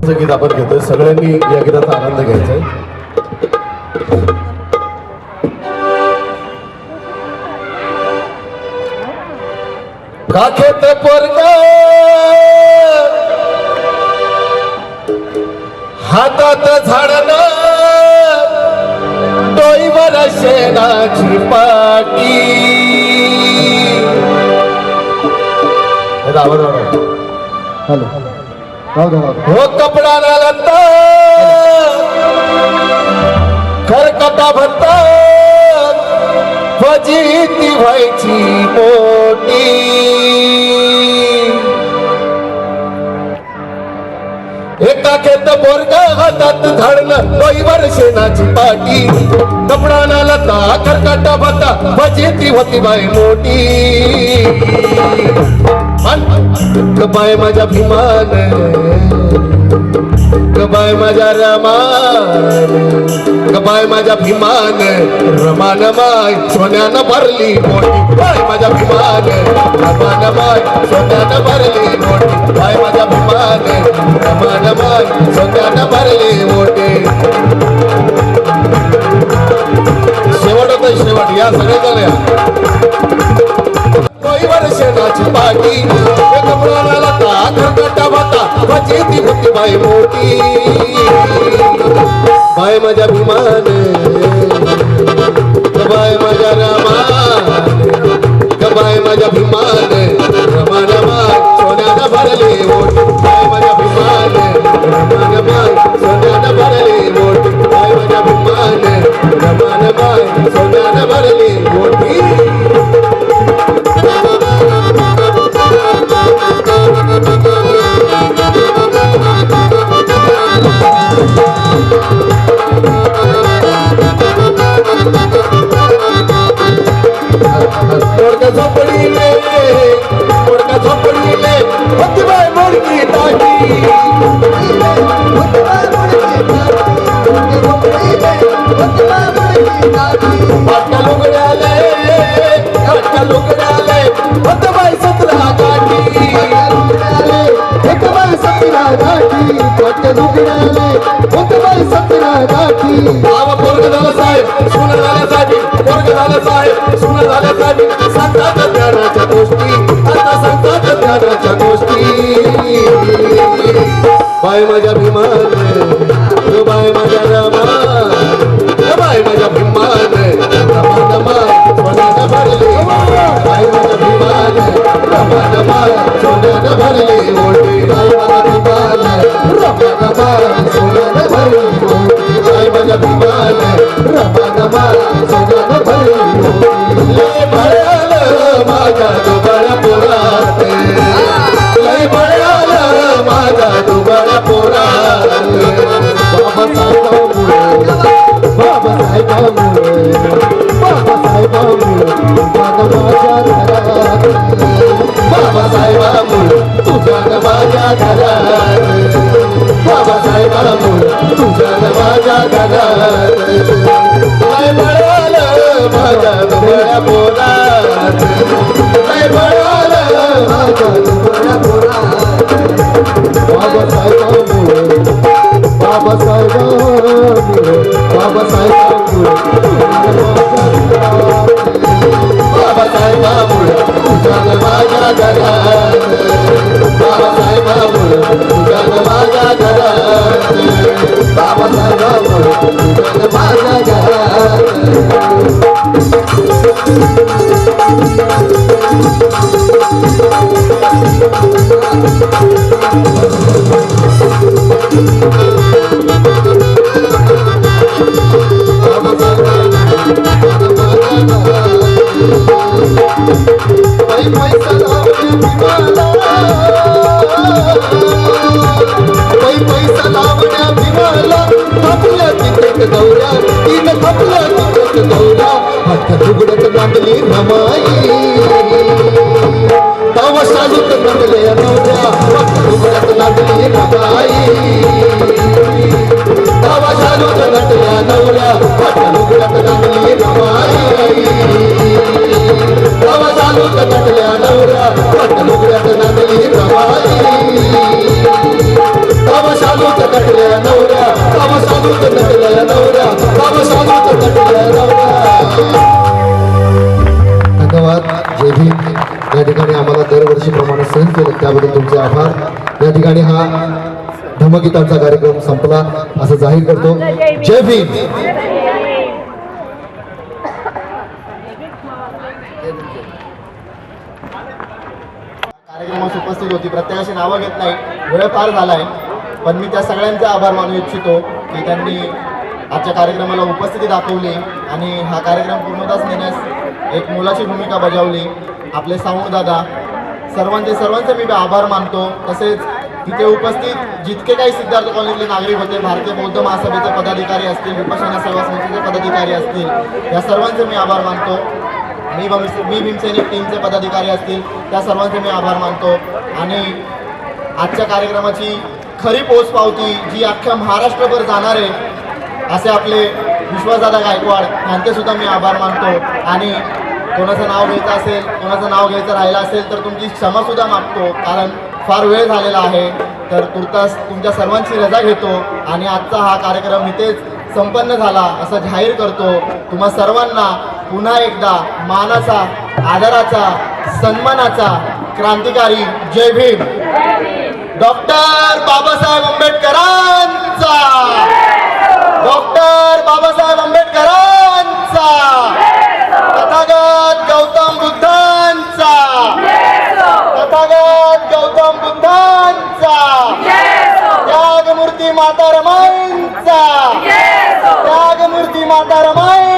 गीत आपण घेतोय, सगळ्यांनी या गीताचा आनंद घ्यायचा आहे. काखेत पोरग हातात झाडना डोईवर शेणाची पाटी. हो कपडा लागता खरकटा भरता फजिती व्हायची मोठी. एका खेत बोरगा हातात झाडलं डोईवर शेणाची पाटी. कपडा लागता खरकटा भरता फजिती होती बाई मोठी. गबाय माझ्या भीमान गबाय माझ्या रमान गबाय माझ्या भीमान रमान माय सोन्यानं भरली मोठी. बाय माझ्या भीमान रमान माय सोन्यानं भरली मोठी. बाय माझ्या भीमान रमान माय सोन्यानं भरली मोठी. शेवट होतं शेवट. या सगळे झाले शेणाची पाटी. कपडा लागता खरकटा भरता फजिती होती बाई मोठी. बाय माझ्या भीमान बाय माझ्या रमान बाय माझ्या भीमान रमान माय सोन्यानं भरली मोठी. बाय माझ्या भीमान रमान माय सोन्यानं भरली मोठी. बाय माझ्या भीमान रमान माय सोन्यानं भरली मोठी. बाय माझ्या भीमान बाय माझ्या रमान बाय माझ्या भीमान रमान माय सोन्यानं भरली. बाय माझ्या भीमान रमान माय सोन्यानं भरली मोठी. बाय माझ्या भीमान रमान माय सोन्यानं भरली मोठी. बाय माझ्या भीमान रमान माय सोन्यानं भरली मोठी. लय भळालं माझ्या दुबाळ्या पोरात लय भळालं माझ्या दुबाळ्या पोरात. बाबासाहेबांमुळे बाबासाहेबांमुळे तुझ्या माझ्या घरात बाबासाहेबांमुळे तुझ्या माझ्या घरात. लय भळालं माझ्या दुबाळ्या पोरात लय भळालं माझ्या दुबाळ्या पोरात. बाबासाहेबांमुळे बाबासाहेबांमुळे बाबासाहेबांमुळे तुझ्या माझ्या घरात बाबासाहेबांमुळे तुझ्या माझ्या घरात बाबासाहेबांमुळे तुझ्या माझ्या घरात. पैसा लावण्या भीमाला थांबल्या तिथेच गौऱ्या तीन थांबल्या तिथेच गौऱ्या. हात दुगडत नांदली रमाई तवा शालूत नांदले नवऱ्या. हात दुगडत नांदली रमाई तवा शालूत नांदल्या नवऱ्या. हात दुगडत नांदली रमाई तवा शालूत नांदल्या नवऱ्या. हात दुगडत नांदली रमाई शालूत तटल्या नवऱ्या शालूत तटल्या नवऱ्या शालूत तटल्या नवऱ्या. धन्यवाद. जय भीम. या ठिकाणी आम्हाला दरवर्षीप्रमाणे सहन केलं त्याबद्दल तुमचे आभार. या ठिकाणी हा धमगीतांचा कार्यक्रम संपला असं जाहीर करतो. जय भीम. कार्यक्रमास उपस्थित होती. प्रत्येकाची नावं घेत नाही, वेळ फार झाला आहे, पण मी त्या सगळ्यांचे आभार मानू इच्छितो की त्यांनी आजच्या कार्यक्रमाला उपस्थिती दाखवली आणि हा कार्यक्रम पूर्णतःच नेण्यास एक मोलाची भूमिका बजावली. आपले साऊंड दादा सर्वांचे मी आभार मानतो. तसेच तिथे उपस्थित जितके काही सिद्धार्थ कॉलनीतले नागरिक होते, भारतीय बौद्ध महासभेचे पदाधिकारी असतील, विपश्यना सेवा समितीचे पदाधिकारी असतील, या सर्वांचे मी आभार मानतो. मी भीमसैनिक टीमचे पदाधिकारी असतील त्या सर्वांचे मी आभार मानतो. आणि आजच्या कार्यक्रमाची खरी पोचपावती जी अख्ख्या महाराष्ट्रभर जाणार आहे असे आपले विश्वासदादा गायकवाड यांचे सुद्धा मी आभार मानतो. आणि कोणाचं नाव घ्यायचं असेल, कोणाचं नाव घ्यायचं राहिलं असेल तर तुमची क्षमासुद्धा मागतो, कारण फार वेळ झालेला आहे. तर तुर्तास तुमच्या सर्वांची रजा घेतो आणि आजचा हा कार्यक्रम इथेच संपन्न झाला असं जाहीर करतो. तुम्हा सर्वांना पुन्हा एकदा मानाचा, आदराचा, सन्मानाचा क्रांतिकारी जय भीम. डॉक्टर बाबासाहेब आंबेडकरांचा, डॉक्टर बाबासाहेब आंबेडकरांचा, तथागत गौतम बुद्धांचा, तथागत गौतम बुद्धांचा, त्यागमूर्ती माता रमाईंचा, त्यागमूर्ती माता रमाई